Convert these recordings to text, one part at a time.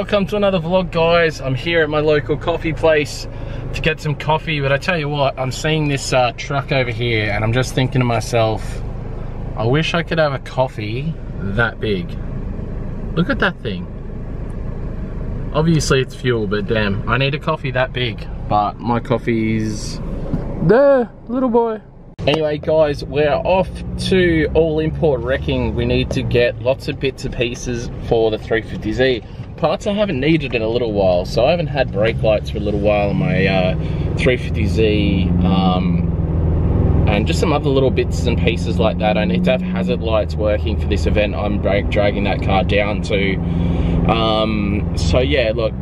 welcome to another vlog, guys. I'm here at my local coffee place to get some coffee, but I tell you what, I'm seeing this truck over here and I'm just thinking to myself, I wish I could have a coffee that big. Look at that thing. Obviously it's fuel, but damn, I need a coffee that big. But my coffee's there, little boy. Anyway guys, we're off to All Import Wrecking. We need to get lots of bits and pieces for the 350Z. Parts I haven't needed in a little while, so I haven't had brake lights for a little while on my 350Z, and just some other little bits and pieces like that. I need to have hazard lights working for this event I'm dragging that car down to. So yeah, look,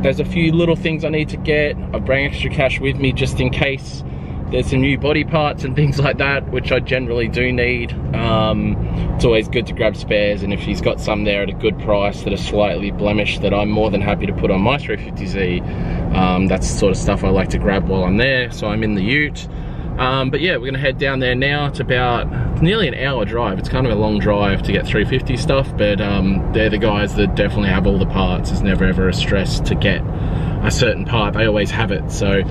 there's a few little things I need to get. I bring extra cash with me just in case there's some new body parts and things like that, which I generally do need. It's always good to grab spares, and if he's got some there at a good price that are slightly blemished, that I'm more than happy to put on my 350Z. That's the sort of stuff I like to grab while I'm there, so I'm in the ute. But yeah, we're gonna head down there now. It's about nearly an hour drive. It's kind of a long drive to get 350 stuff, but they're the guys that definitely have all the parts. It's never ever a stress to get a certain part. They always have it. So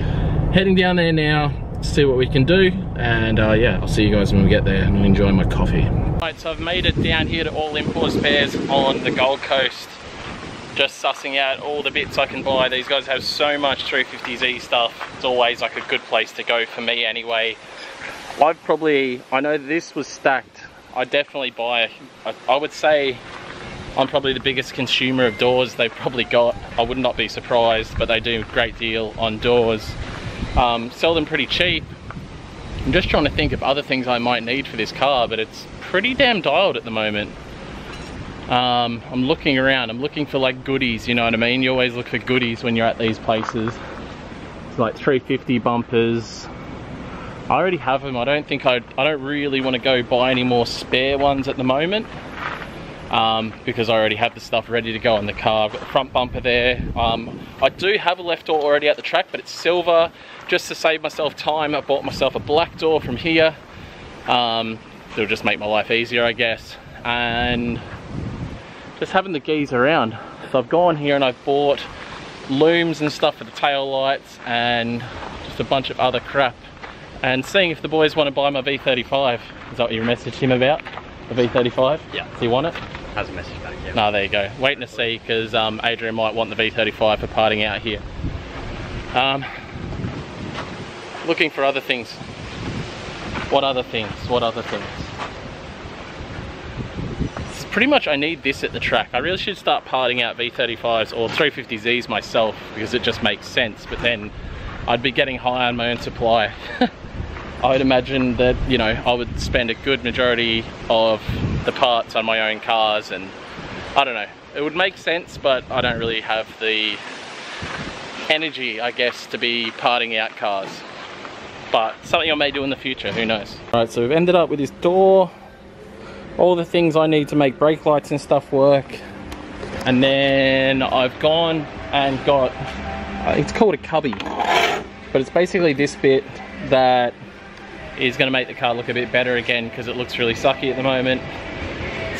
heading down there now, see what we can do, and yeah, I'll see you guys when we get there and enjoy my coffee. Right, so I've made it down here to All Import Spares on the Gold Coast, just sussing out all the bits I can buy. These guys have so much 350Z stuff. It's always like a good place to go for me anyway. I know this was stacked. I definitely buy, I would say I'm probably the biggest consumer of doors they've probably got. I would not be surprised, but they do a great deal on doors. Sell them pretty cheap. I'm just trying to think of other things I might need for this car, but it's pretty damn dialed at the moment. I'm looking around, I'm looking for like goodies, you know what I mean? You always look for goodies when you're at these places. It's like 350 bumpers. I already have them. I don't really want to go buy any more spare ones at the moment. Because I already have the stuff ready to go on the car. I've got the front bumper there. I do have a left door already at the track, but it's silver. Just to save myself time, I bought myself a black door from here. It'll just make my life easier, I guess. And just having the geese around. So I've gone here and I've bought looms and stuff for the tail lights and just a bunch of other crap. And seeing if the boys want to buy my V35. Is that what you messaged him about? The V35? Yeah. Does he want it? Hasn't messaged back yet. No, there you go. Waiting to see, because Adrian might want the V35 for parting out here. Looking for other things. What other things? What other things? It's pretty much I need this at the track. I really should start parting out V35s or 350Zs myself, because it just makes sense, but then I'd be getting high on my own supply. I would imagine that, you know, I would spend a good majority of the parts on my own cars, and I don't know, it would make sense, but I don't really have the energy, I guess, to be parting out cars. But something I may do in the future, who knows. Alright, so we've ended up with this door, all the things I need to make brake lights and stuff work, and then I've gone and got, it's called a cubby, but it's basically this bit that is going to make the car look a bit better again, because it looks really sucky at the moment.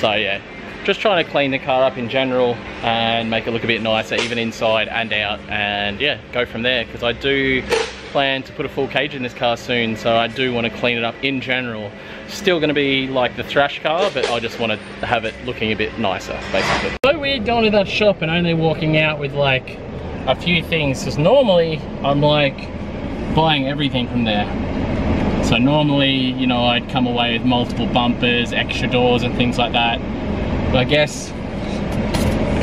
So yeah, just trying to clean the car up in general and make it look a bit nicer, even inside and out, and yeah, go from there, because I do plan to put a full cage in this car soon, so I do want to clean it up in general. Still going to be like the thrash car, but I just want to have it looking a bit nicer, basically. So weird going to that shop and only walking out with like a few things, because normally I'm like buying everything from there. So normally, you know, I'd come away with multiple bumpers, extra doors and things like that. But I guess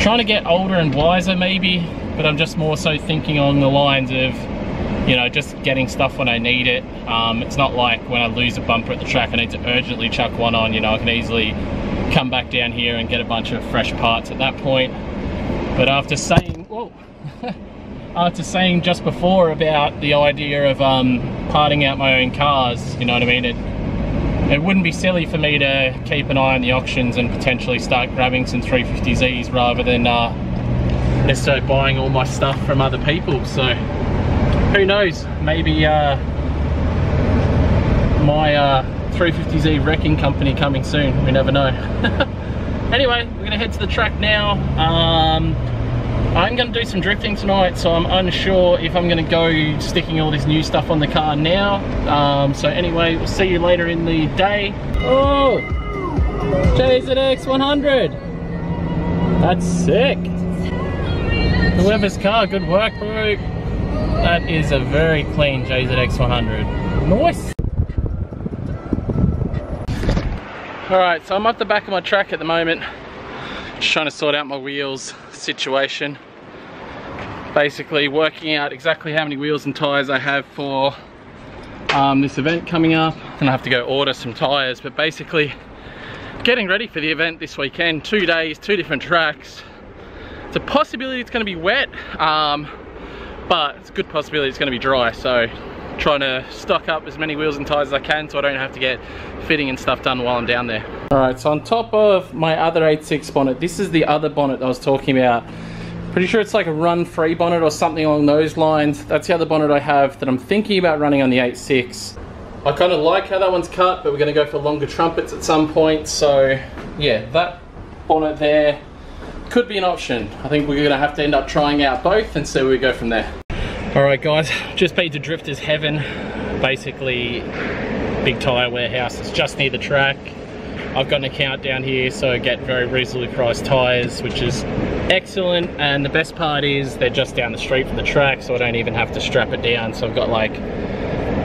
trying to get older and wiser maybe, but I'm just more so thinking on the lines of, you know, just getting stuff when I need it. It's not like when I lose a bumper at the track I need to urgently chuck one on, you know, I can easily come back down here and get a bunch of fresh parts at that point. But after saying, whoa, after saying just before about the idea of parting out my own cars, you know what I mean, it wouldn't be silly for me to keep an eye on the auctions and potentially start grabbing some 350Zs rather than necessarily buying all my stuff from other people. So who knows, maybe my 350Z wrecking company coming soon, we never know. Anyway, we're gonna head to the track now. I'm going to do some drifting tonight, so I'm unsure if I'm going to go sticking all this new stuff on the car now. So anyway, we'll see you later in the day. Oh, JZX 100. That's sick. Whoever's car, good work, bro. That is a very clean JZX 100. Nice. Alright, so I'm up the back of my track at the moment. Just trying to sort out my wheels situation. Basically working out exactly how many wheels and tyres I have for this event coming up. Then I have to go order some tyres, but basically getting ready for the event this weekend. 2 days, 2 different tracks. It's a possibility it's going to be wet, but it's a good possibility it's going to be dry, so trying to stock up as many wheels and tyres as I can so I don't have to get fitting and stuff done while I'm down there. Alright, so on top of my other 8.6 bonnet, this is the other bonnet I was talking about. Pretty sure it's like a run-free bonnet or something along those lines. That's the other bonnet I have that I'm thinking about running on the 8.6. I kind of like how that one's cut, but we're going to go for longer trumpets at some point, so yeah, that bonnet there could be an option. I think we're going to have to end up trying out both and see where we go from there. Alright guys, just been to Drifters Heaven, basically big tyre warehouse. It's just near the track. I've got an account down here, so I get very reasonably priced tyres, which is excellent, and the best part is they're just down the street from the track, so I don't even have to strap it down. So I've got like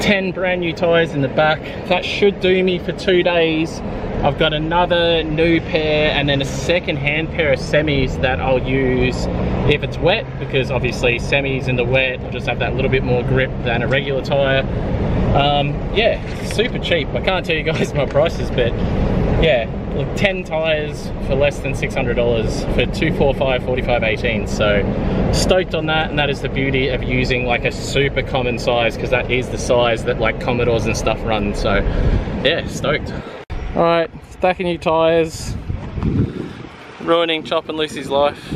10 brand new tyres in the back. That should do me for 2 days. I've got another new pair and then a second-hand pair of semis that I'll use if it's wet, because obviously semis in the wet will just have that little bit more grip than a regular tyre. Yeah, super cheap. I can't tell you guys my prices, but yeah, look, 10 tyres for less than $600 for 245 45 18. So stoked on that, and that is the beauty of using like a super common size, because that is the size that like Commodores and stuff run. So yeah, stoked. Alright, stacking new tyres, ruining Chop and Lucy's life.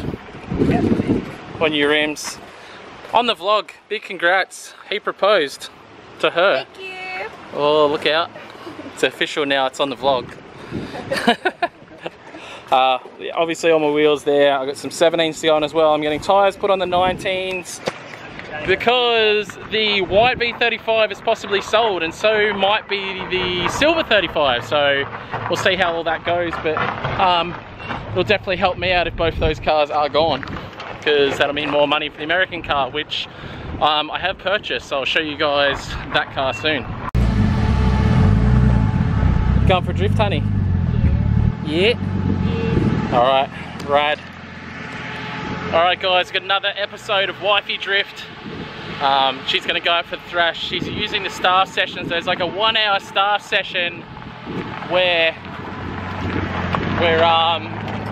Yep. On your rims. On the vlog, big congrats. He proposed to her. Thank you. Oh, look out. It's official now, it's on the vlog. Obviously on my wheels there, I've got some 17s to go on as well. I'm getting tyres put on the 19s because the white V35 is possibly sold, and so might be the silver 35. So we'll see how all that goes, but it'll definitely help me out if both of those cars are gone, because that'll mean more money for the American car, which I have purchased. So I'll show you guys that car soon. Going for a drift, honey? Yeah. Alright, rad. Alright guys, got another episode of Wifey Drift. She's gonna go out for the thrash. She's using the staff sessions. There's like a 1 hour staff session where we're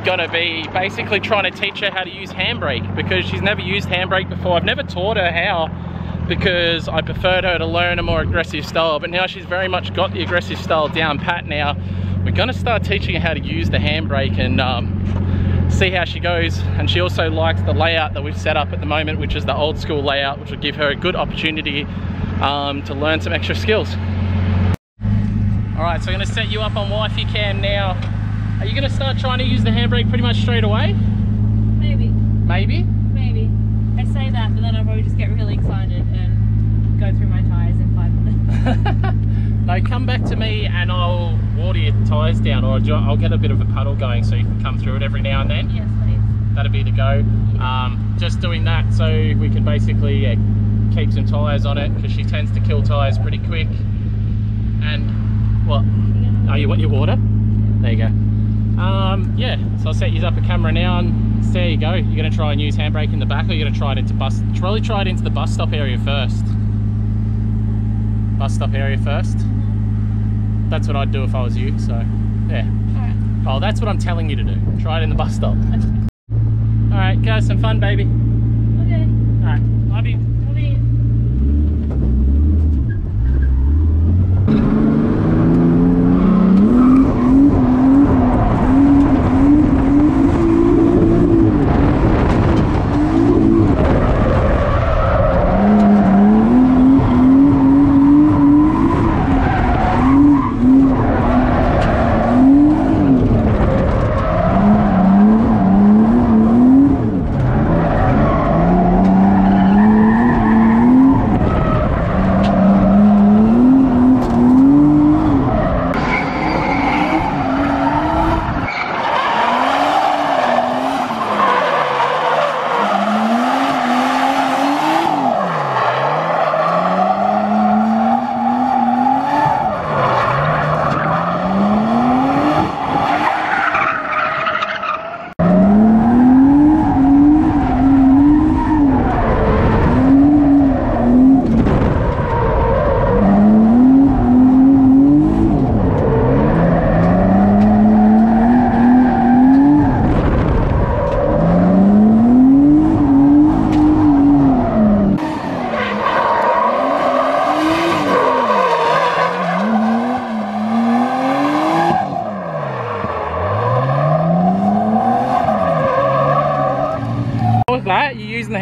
gonna be basically trying to teach her how to use handbrake, because she's never used handbrake before. I've never taught her how, because I preferred her to learn a more aggressive style, but now she's very much got the aggressive style down pat now. We're gonna start teaching her how to use the handbrake and see how she goes. And she also likes the layout that we've set up at the moment, which is the old school layout, which will give her a good opportunity to learn some extra skills. Alright, so I'm gonna set you up on Wifey Cam now. Are you gonna start trying to use the handbrake pretty much straight away? Maybe. Maybe? Maybe. I say that, but then I'll probably just get really excited and go through my tyres in 5 minutes. No, come back to me and I'll water your tyres down, or I'll get a bit of a puddle going so you can come through it every now and then. Yes, please. That'd be the go. Yeah. Just doing that so we can basically keep some tyres on it, because she tends to kill tyres pretty quick. And what? Oh, you want your water? There you go. Yeah, so I'll set you up a camera now, and there you go. You're gonna try and use handbrake in the back, or you're gonna try it into probably try it into the bus stop area first. Bus stop area first. That's what I'd do if I was you, so yeah. Alright. Oh, that's what I'm telling you to do. Try it in the bus stop. Alright, go have some fun, baby. Okay. Alright, love you. Love you.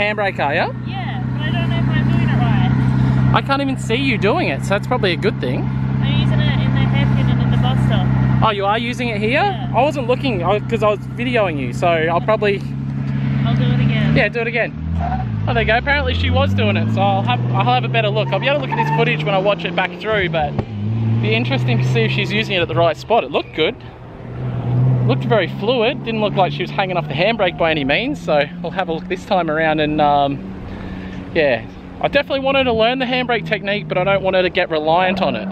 handbrake, are you? Yeah, but I don't know if I'm doing it right. I can't even see you doing it, so that's probably a good thing. I'm using it in the hairpin and in the bus stop. Oh, you are using it here? Yeah. I wasn't looking because I was videoing you, so I'll probably... I'll do it again. Yeah, do it again. Oh, there you go. Apparently she was doing it, so I'll have a better look. I'll be able to look at this footage when I watch it back through, but it'd be interesting to see if she's using it at the right spot. It looked good. Looked very fluid. Didn't look like she was hanging off the handbrake by any means, so I'll have a look this time around and yeah. I definitely want her to learn the handbrake technique, but I don't want her to get reliant on it.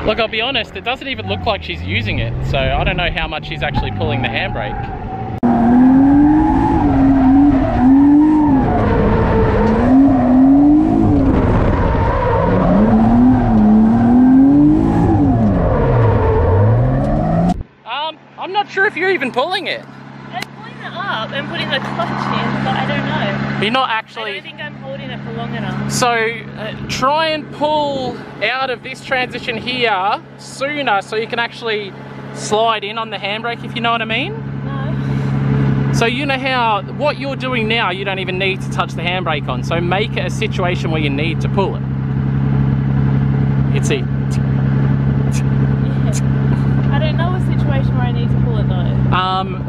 Look, I'll be honest, it doesn't even look like she's using it, so I don't know how much she's actually pulling the handbrake. I'm not sure if you're even pulling it. I'm pulling it up and putting the clutch in, but I don't know. You're not actually... I don't think I'm holding it for long enough. So try and pull out of this transition here sooner so you can actually slide in on the handbrake, if you know what I mean. No. So you know how, what you're doing now, you don't even need to touch the handbrake on. So make it a situation where you need to pull it. You'd see. I don't know a situation where I need to pull it though.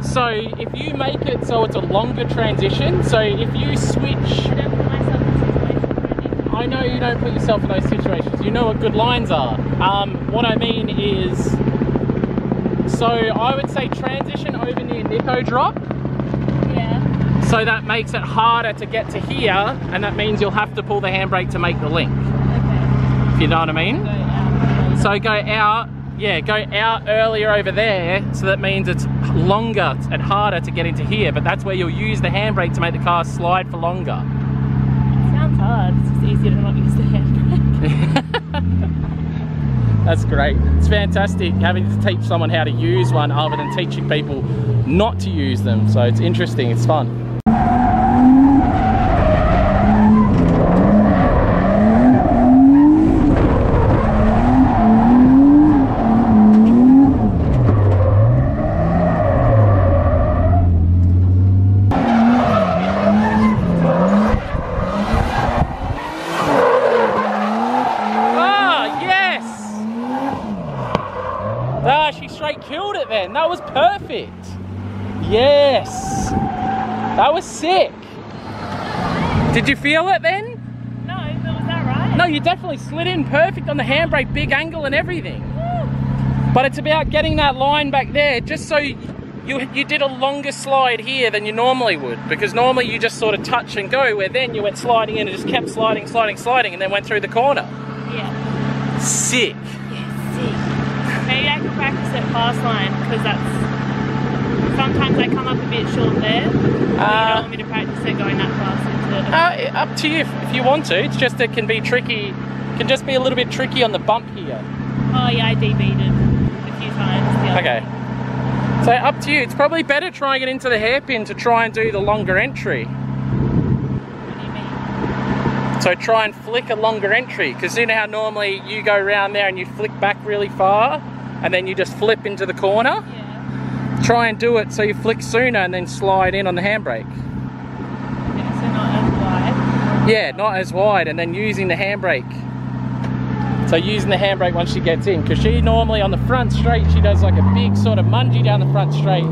So if you make it so it's a longer transition, so if you switch... I don't put myself in situations where I need to... I know you don't put yourself in those situations. You know what good lines are. What I mean is, so I would say transition over near Nico drop. Yeah. So that makes it harder to get to here, and that means you'll have to pull the handbrake to make the link. Okay. If you know what I mean? Go out. So go out, yeah, go out earlier over there, so that means it's longer and harder to get into here, but that's where you'll use the handbrake to make the car slide for longer. It sounds hard, it's just easier to not use the handbrake. That's great. It's fantastic having to teach someone how to use one other than teaching people not to use them. So it's interesting, it's fun. Killed it then. That was perfect. Yes. That was sick. Did you feel it then? No, but was that right? No, you definitely slid in perfect on the handbrake, big angle and everything. But it's about getting that line back there, just so you did a longer slide here than you normally would, because normally you just sort of touch and go, where then you went sliding in and just kept sliding, sliding, sliding, and then went through the corner. Yeah. Sick. Yeah, sick. Maybe I can practice it fast line, because that's... Sometimes I come up a bit short there. You don't want me to practice it going that fast into it? Up to you if you want to. It's just it can be tricky. It can just be a little bit tricky on the bump here. Oh yeah, I DB'd it a few times. Okay. So up to you. It's probably better trying it into the hairpin to try and do the longer entry. What do you mean? So try and flick a longer entry, because you know how normally you go around there and you flick back really far and then you just flip into the corner? Yeah. Try and do it so you flick sooner and then slide in on the handbrake. Yeah, so not as wide? Yeah, not as wide, and then using the handbrake. So using the handbrake once she gets in, because she normally on the front straight, she does like a big sort of mungie down the front straight.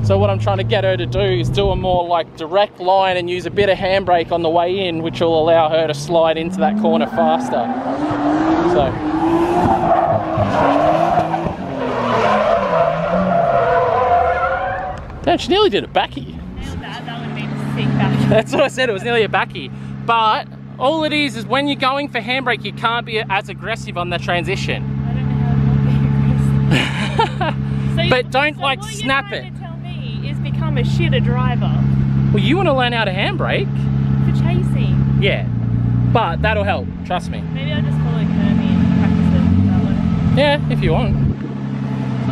So what I'm trying to get her to do is do a more like direct line and use a bit of handbrake on the way in, which will allow her to slide into that corner faster. So. Damn, she nearly did a backie. Nailed that. That would have been a sick back. That's what I said, it was nearly a backie. But all it is when you're going for handbrake, you can't be as aggressive on the transition. I don't know how to not be aggressive. But don't like snap it. What you're trying to tell me is become a shitter driver. Well, you want to learn how to handbrake. For chasing. Yeah, but that'll help, trust me. Maybe I'll just follow Kirby and practice it that way. Yeah, if you want.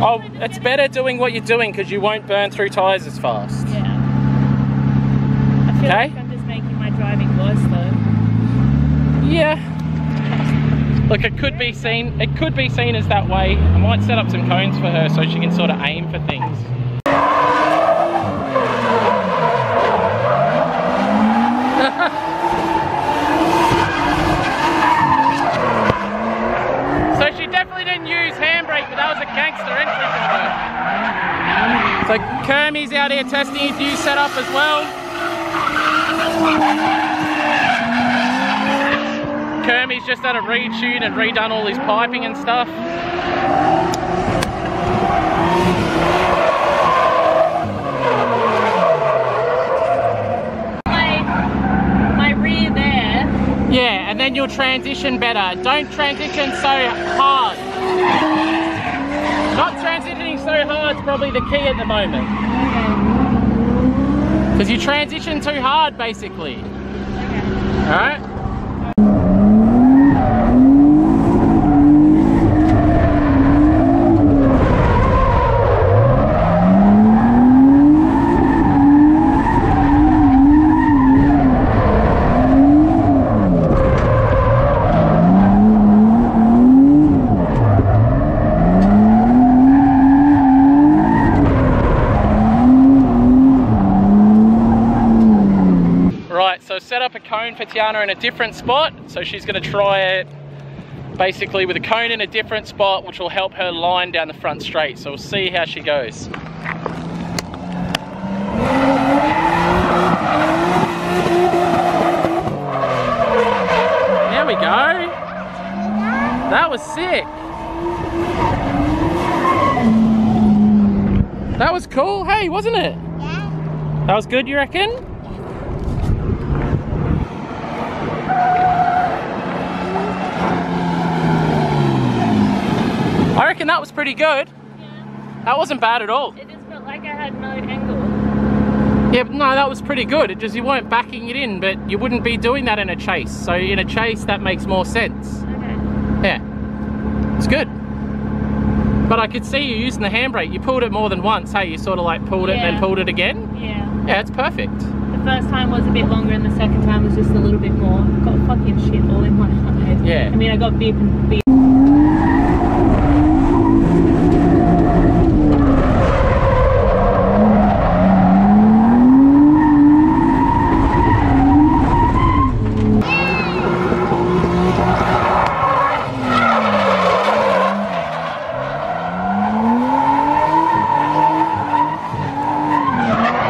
Oh, it's better doing what you're doing because you won't burn through tyres as fast. Yeah. I feel like I'm just making my driving worse though. Yeah. Look, it could be seen as that way. I might set up some cones for her so she can sort of aim for things. So she definitely didn't use handbrake, but that was a gangster entry for her. So Kermie's out here testing his new setup as well. Kermie's just done a retune and redone all his piping and stuff. My rear there. Yeah, and then you'll transition better. Don't transition so hard. Not transitioning so hard is probably the key at the moment. Because you transition too hard, basically. Okay. Alright? So set up a cone for Tiana in a different spot. So she's going to try it basically with a cone in a different spot, which will help her line down the front straight. So we'll see how she goes. There we go. That was sick. That was cool. Hey, wasn't it? Yeah. That was good, you reckon? I reckon that was pretty good. Yeah. That wasn't bad at all. It just felt like I had no angle. Yeah, but no, that was pretty good. It just, you weren't backing it in, but you wouldn't be doing that in a chase. So in a chase, that makes more sense. Okay. Yeah, it's good. But I could see you using the handbrake. You pulled it more than once, hey? You sort of like pulled it and then pulled it again? Yeah. Yeah, it's perfect. The first time was a bit longer and the second time was just a little bit more. Got fucking shit all in my eyes. Yeah. I mean, I got beep and beep.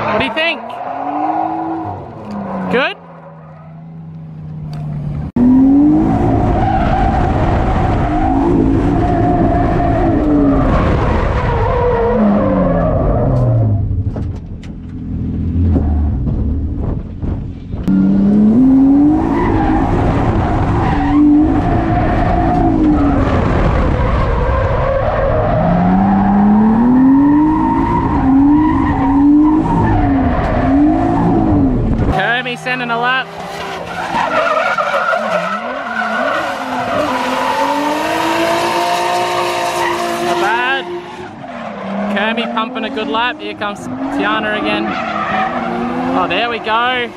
What do you think? Good? Sending a lap. Not bad. Kermie pumping a good lap. Here comes Tiana again. Oh, there we go.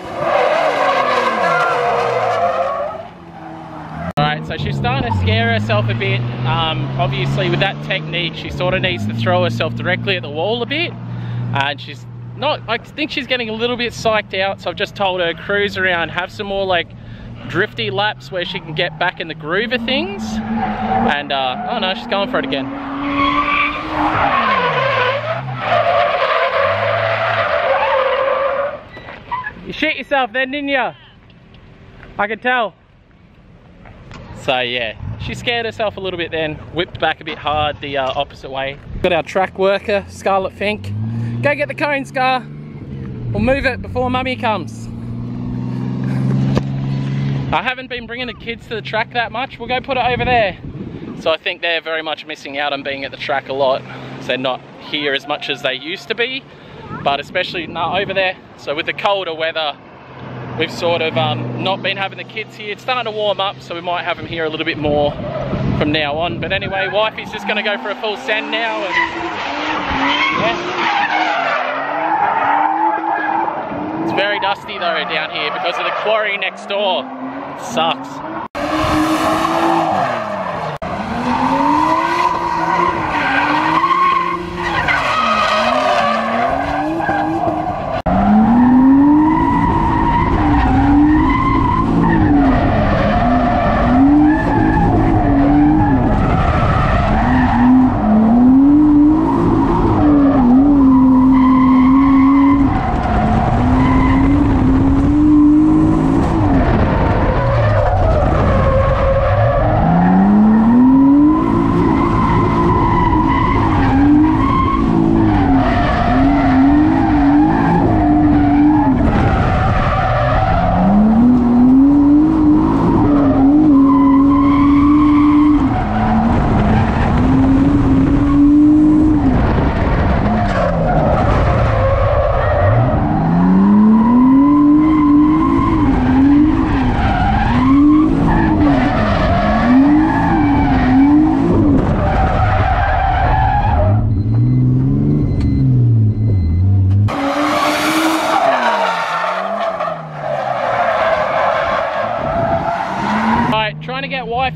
Alright, so she's starting to scare herself a bit. Obviously with that technique, she sort of needs to throw herself directly at the wall a bit. And she's not, I think she's getting a little bit psyched out, so I've just told her cruise around, have some more like drifty laps where she can get back in the groove of things. And oh no, she's going for it again. You shit yourself then, didn't you? I could tell. So yeah, she scared herself a little bit then, whipped back a bit hard the opposite way. Got our track worker, Scarlet Fink. Go get the cone, Scar. We'll move it before Mummy comes. I haven't been bringing the kids to the track that much. We'll go put it over there. So I think they're very much missing out on being at the track a lot. So they're not here as much as they used to be, but especially over there. So with the colder weather, we've sort of not been having the kids here. It's starting to warm up, so we might have them here a little bit more from now on. But anyway, wifey's just gonna go for a full send now, and yeah. It's very dusty though down here because of the quarry next door. It sucks.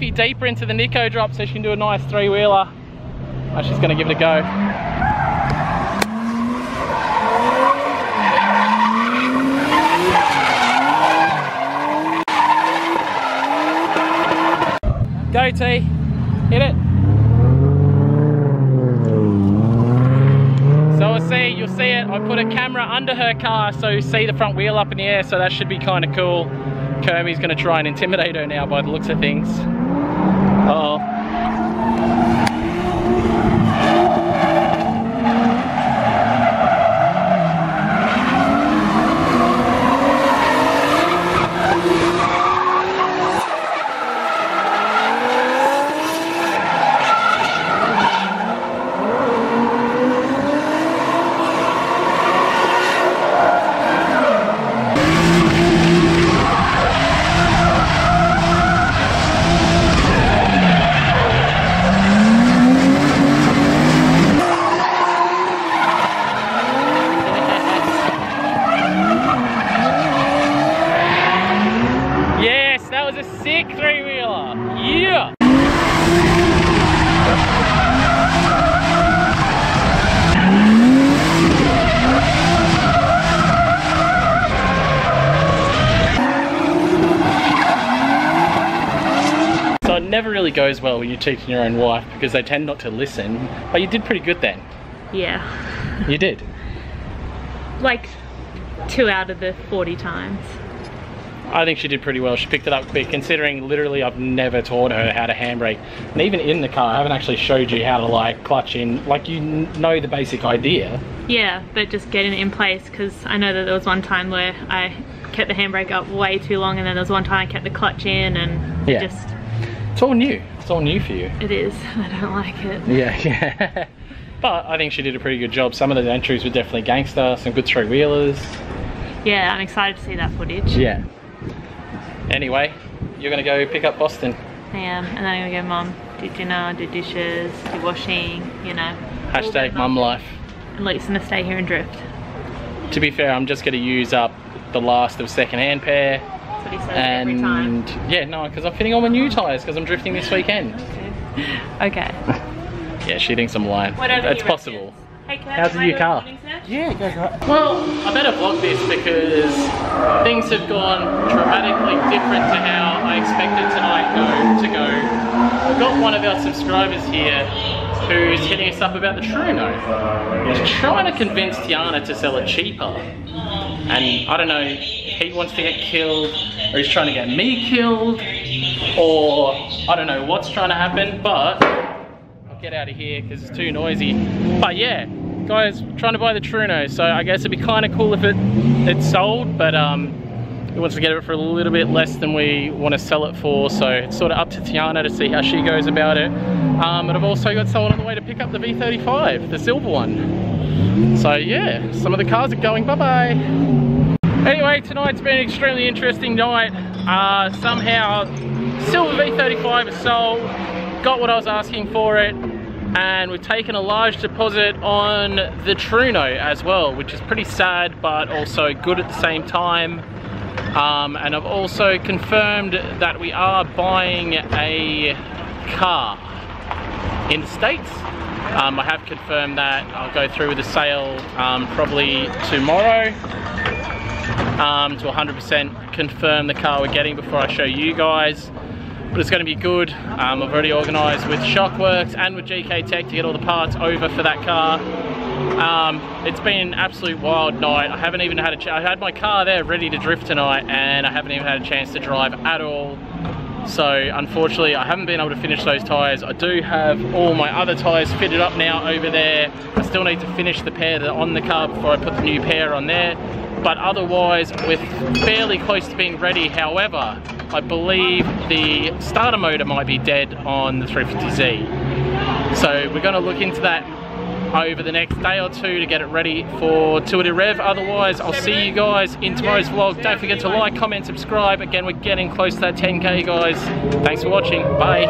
Steffi deeper into the Nico drop so she can do a nice three-wheeler. Oh, she's gonna give it a go. Go T, hit it. So you'll see it. I put a camera under her car so you see the front wheel up in the air, so that should be kind of cool. Kermie's gonna try and intimidate her now by the looks of things. Uh-oh. Sick three-wheeler, yeah! So it never really goes well when you're teaching your own wife because they tend not to listen, but you did pretty good then. Yeah. You did? Like 2 out of the 40 times. I think she did pretty well. She picked it up quick, considering literally I've never taught her how to handbrake. And even in the car, I haven't actually showed you how to like clutch in. Like, you know the basic idea. Yeah, but just getting it in place, because I know that there was one time where I kept the handbrake up way too long, and then there was one time I kept the clutch in, and yeah. just... It's all new. It's all new for you. It is. I don't like it. Yeah. But I think she did a pretty good job. Some of the entries were definitely gangster, some good three-wheelers. Yeah, I'm excited to see that footage. Yeah. Anyway, you're gonna go pick up Boston. I am, and then I'm gonna go mum, do dinner, do dishes, do washing, you know. Hashtag mum life. And Luke's gonna stay here and drift. To be fair, I'm just gonna use up the last of second-hand pair. That's what he says every time. Yeah, no, because I'm fitting all my new tyres because I'm drifting this weekend. Okay. Yeah, she thinks I'm lying. It's possible. Hey, how's the new car? Yeah, go right. Well, I better vlog this because things have gone dramatically different to how I expected tonight to go. I've got one of our subscribers here who's hitting us up about the Truno. He's trying to convince Tiana to sell it cheaper. And I don't know, he wants to get killed, or he's trying to get me killed, or I don't know what's trying to happen, but I'll get out of here because it's too noisy. But yeah, guys, trying to buy the Truno, so I guess it'd be kind of cool if it's sold, but he wants to get it for a little bit less than we want to sell it for, so it's sort of up to Tiana to see how she goes about it. But I've also got someone on the way to pick up the V35, the silver one. So yeah, some of the cars are going bye-bye. Anyway, tonight's been an extremely interesting night. Somehow, silver V35 is sold, got what I was asking for it, and we've taken a large deposit on the Truno as well, which is pretty sad but also good at the same time. And I've also confirmed that we are buying a car in the States. I have confirmed that. I'll go through with the sale probably tomorrow to 100% confirm the car we're getting before I show you guys. But it's going to be good. I've already organised with Shockworks and with GK Tech to get all the parts over for that car. It's been an absolute wild night. I haven't even had I had my car there ready to drift tonight, and I haven't even had a chance to drive at all. So unfortunately I haven't been able to finish those tyres. I do have all my other tyres fitted up now over there. I still need to finish the pair that are on the car before I put the new pair on there. But otherwise we're fairly close to being ready. However, I believe the starter motor might be dead on the 350Z. So we're going to look into that over the next day or two to get it ready for Tour de Rev. Otherwise, I'll see you guys in tomorrow's vlog. Don't forget to like, comment, subscribe. Again, we're getting close to that 10K, guys. Thanks for watching. Bye.